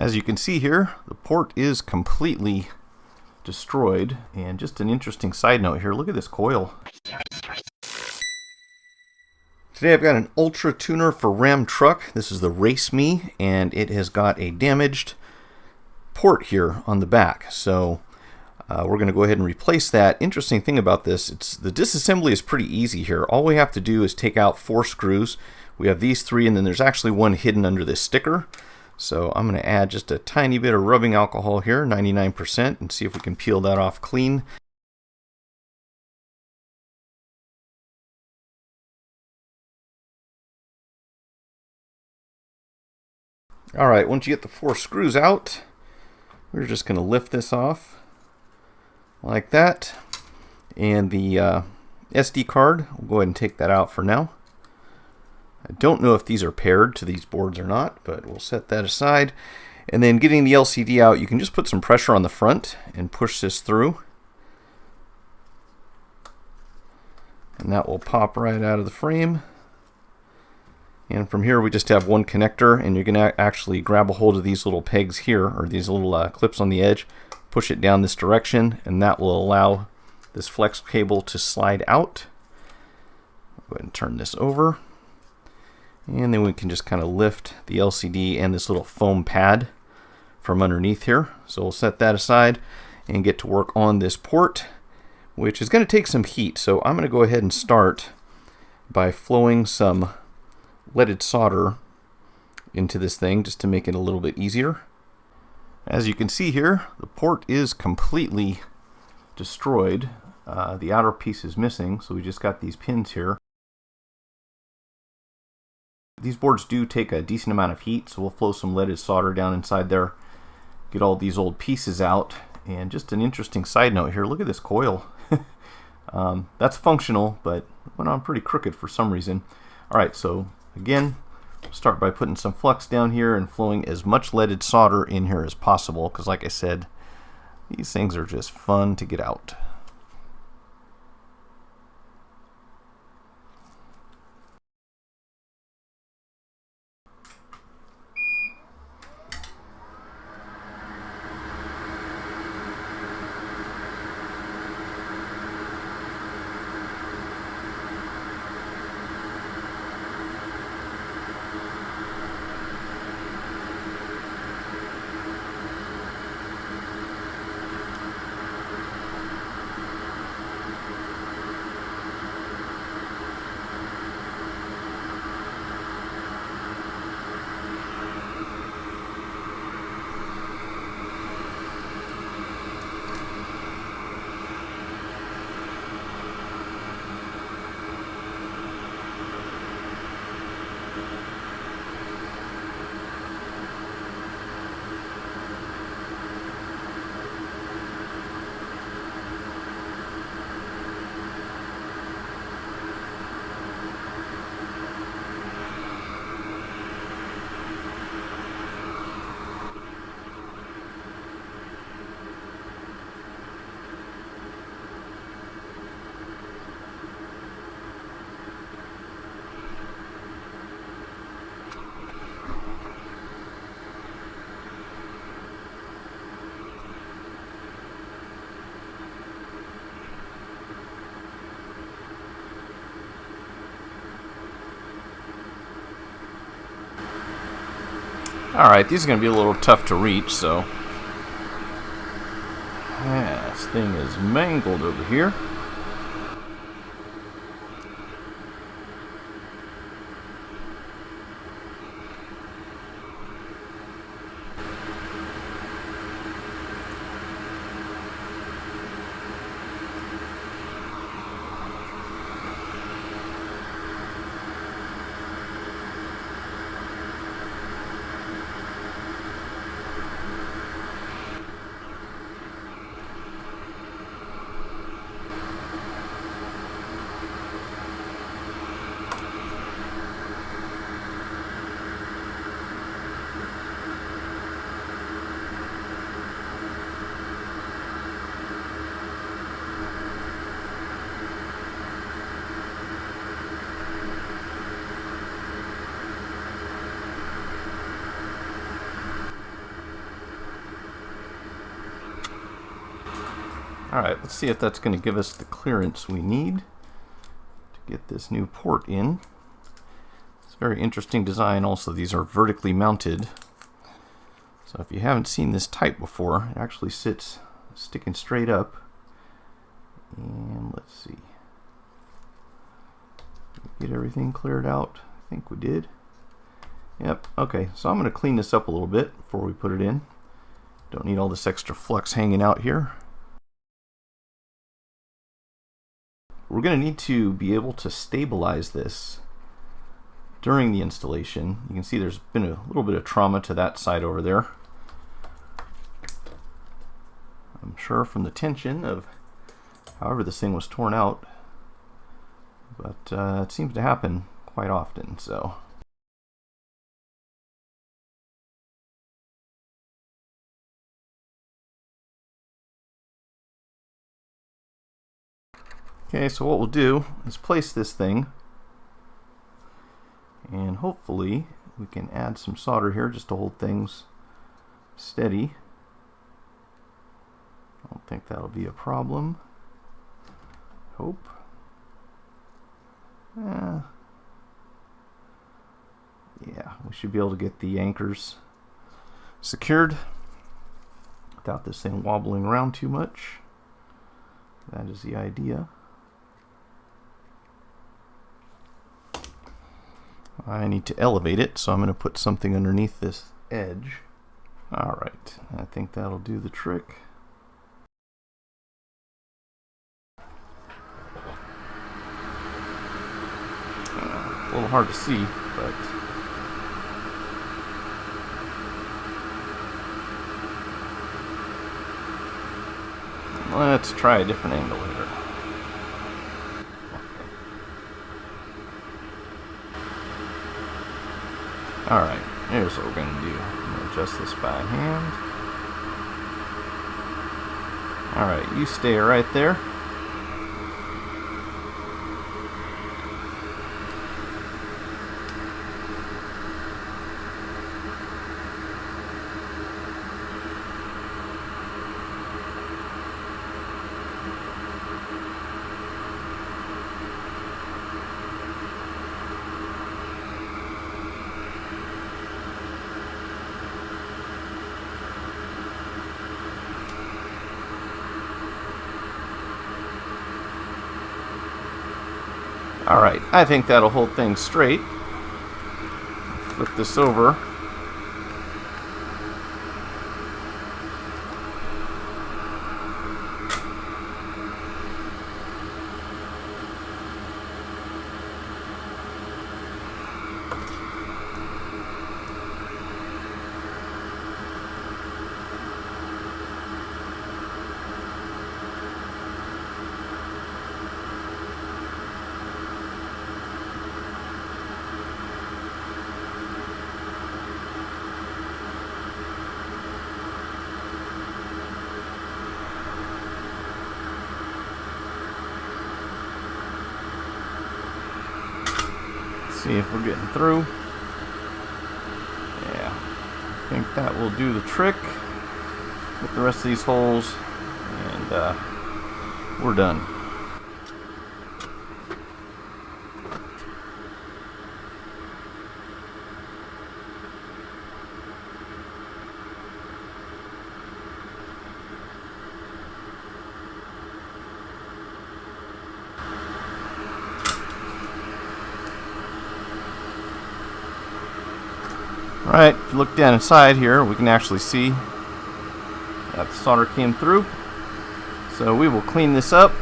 As you can see here, the port is completely destroyed. And just an interesting side note here, look at this coil. Today I've got an Ultra Tuner for Ram truck. This is the RaceMe, and it has got a damaged port here on the back. So we're going to go ahead and replace that. Interesting thing about this, the disassembly is pretty easy here. All we have to do is take out 4 screws. We have these 3, and then there's actually one hidden under this sticker. So I'm going to add just a tiny bit of rubbing alcohol here, 99%, and see if we can peel that off clean. Alright, once you get the 4 screws out, we're just going to lift this off like that. And the SD card, we'll go ahead and take that out for now. I don't know if these are paired to these boards or not, but we'll set that aside. And then getting the LCD out, you can just put some pressure on the front and push this through. And that will pop right out of the frame. And from here we just have one connector, and you're going to actually grab a hold of these little pegs here, or these little clips on the edge, push it down this direction, and that will allow this flex cable to slide out. Go ahead and turn this over. And then we can just kind of lift the LCD and this little foam pad from underneath here. So we'll set that aside and get to work on this port, which is going to take some heat. So I'm going to go ahead and start by flowing some leaded solder into this thing just to make it a little bit easier. As you can see here, the port is completely destroyed. The outer piece is missing, so we just got these pins here. These boards do take a decent amount of heat, so we'll flow some leaded solder down inside there, get all these old pieces out. And just an interesting side note here, look at this coil. That's functional, but it went on pretty crooked for some reason. Alright, so again, start by putting some flux down here and flowing as much leaded solder in here as possible, because like I said, these things are just fun to get out. Alright, these are going to be a little tough to reach, so yeah, this thing is mangled over here. Alright, let's see if that's going to give us the clearance we need to get this new port in. It's a very interesting design. Also, these are vertically mounted. So if you haven't seen this type before, it actually sits sticking straight up. And let's see. Get everything cleared out. I think we did. Yep, okay, so I'm going to clean this up a little bit before we put it in. Don't need all this extra flux hanging out here. We're going to need to be able to stabilize this during the installation. You can see there's been a little bit of trauma to that side over there. I'm sure from the tension of however this thing was torn out, but it seems to happen quite often. So okay, so what we'll do is place this thing, and hopefully we can add some solder here just to hold things steady. I don't think that'll be a problem. Hope. Yeah, we should be able to get the anchors secured without this thing wobbling around too much. That is the idea. I need to elevate it, so I'm going to put something underneath this edge. Alright, I think that'll do the trick. A little hard to see, but let's try a different angle here. Alright, here's what we're going to do. I'm going to adjust this by hand. Alright, you stay right there. Alright, I think that'll hold things straight. Flip this over. See if we're getting through. Yeah, I think that will do the trick with the rest of these holes, and we're done. Alright, if you look down inside here, we can actually see that the solder came through. So we will clean this up,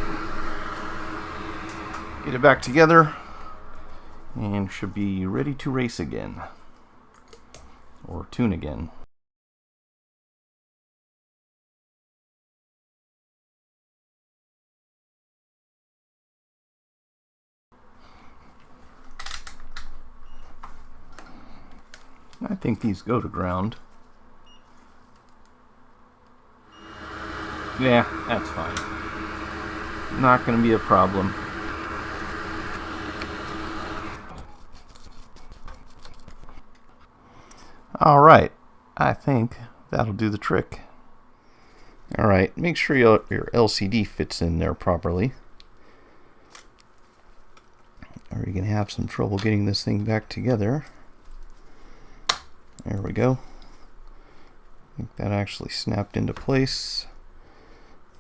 get it back together, and should be ready to race again. Or tune again. I think these go to ground. Yeah, that's fine. Not going to be a problem. Alright, I think that'll do the trick. Alright, make sure your LCD fits in there properly, or you're going to have some trouble getting this thing back together. There we go. I think that actually snapped into place.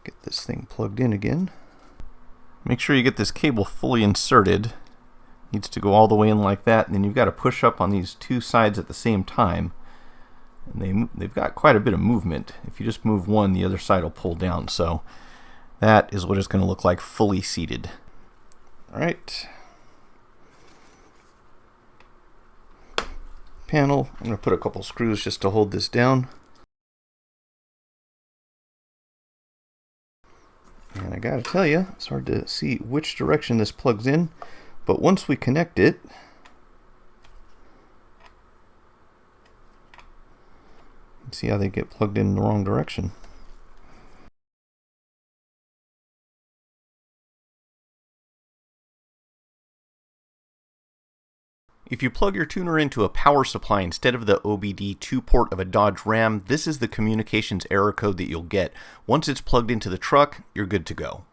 Get this thing plugged in again. Make sure you get this cable fully inserted. Needs to go all the way in like that, and then you've got to push up on these two sides at the same time. And they've got quite a bit of movement. If you just move one, the other side will pull down. So that is what it's going to look like fully seated. Alright. Panel. I'm going to put a couple screws just to hold this down. And I gotta tell you, it's hard to see which direction this plugs in, but once we connect it, see how they get plugged in the wrong direction. If you plug your tuner into a power supply instead of the OBD2 port of a Dodge Ram, this is the communications error code that you'll get. Once it's plugged into the truck, you're good to go.